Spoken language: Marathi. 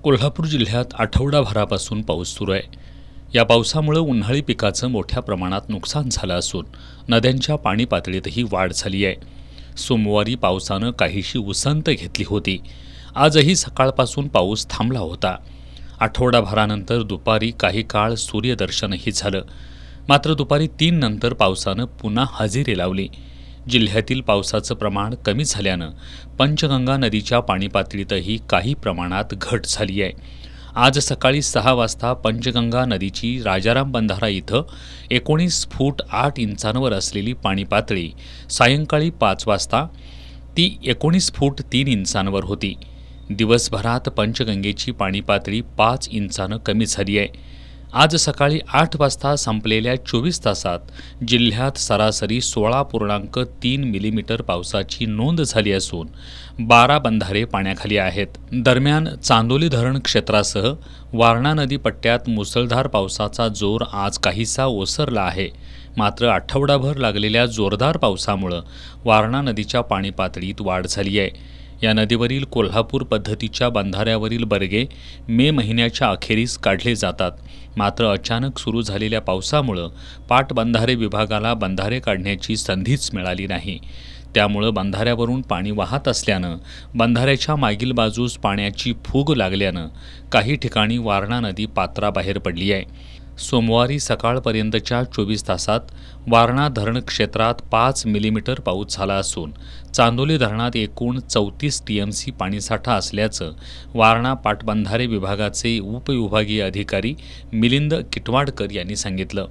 कोल्हापूर जिल्ह्यात आठवडाभरापासून पाऊस सुरू आहे. या पावसामुळे उन्हाळी पिकाचं मोठ्या प्रमाणात नुकसान झालं असून नद्यांच्या पाणी पातळीतही वाढ झाली आहे. सोमवारी पावसानं काहीशी उसंत घेतली होती. आजही सकाळपासून पाऊस थांबला होता. आठवडाभरानंतर दुपारी काही काळ सूर्यदर्शनही झालं. मात्र दुपारी 3 नंतर पावसानं पुन्हा हजेरी लावली. जिल्ह्यातील पावसाचं प्रमाण कमी झाल्यानं पंचगंगा नदीच्या पाणी पातळीतही काही प्रमाणात घट झाली आहे. आज सकाळी 6 वाजता पंचगंगा नदीची राजाराम बंधारा इथं 19 फूट 8 इंचांवर असलेली पाणी पातळी सायंकाळी 5 वाजता ती 19 फूट 3 इंचांवर होती. दिवसभरात पंचगंगेची पाणी पातळी 5 इंचानं कमी झाली आहे. आज सकाळी 8 वाजता संपलेल्या 24 तासात जिल्ह्यात सरासरी 16.3 मिलीमीटर पावसाची नोंद झाली असून 12 बंधारे पाण्याखाली आहेत. दरम्यान चांदोली धरण क्षेत्रासह वारणा नदी पट्ट्यात मुसळधार पावसाचा जोर आज काहीसा ओसरला आहे. मात्र आठवडाभर लागलेल्या जोरदार पावसामुळं वारणा नदीच्या पाणी पातळीत वाढ झाली आहे. या नदीवरील कोल्हापूर पद्धतीच्या बंधाऱ्यावरील बर्गे मे महिन्याच्या अखेरीस काढले जातात. मात्र अचानक सुरू झालेल्या पावसामुळं पाटबंधारे विभागाला बंधारे काढण्याची संधीच मिळाली नाही. त्यामुळं बंधाऱ्यावरून पाणी वाहत असल्यानं बंधाऱ्याच्या मागील बाजूस पाण्याची फूग लागल्यानं काही ठिकाणी वारणा नदी पात्राबाहेर पडली आहे. सोमवारी सकाळपर्यंतच्या 24 तासात वारणा धरण क्षेत्रात 5 मिलीमीटर पाऊस झाला असून चांदोली धरणात एकूण 34 टीएमसी पाणीसाठा असल्याचं वारणा पाटबंधारे विभागाचे उपविभागीय अधिकारी मिलिंद किटवाडकर यांनी सांगितलं.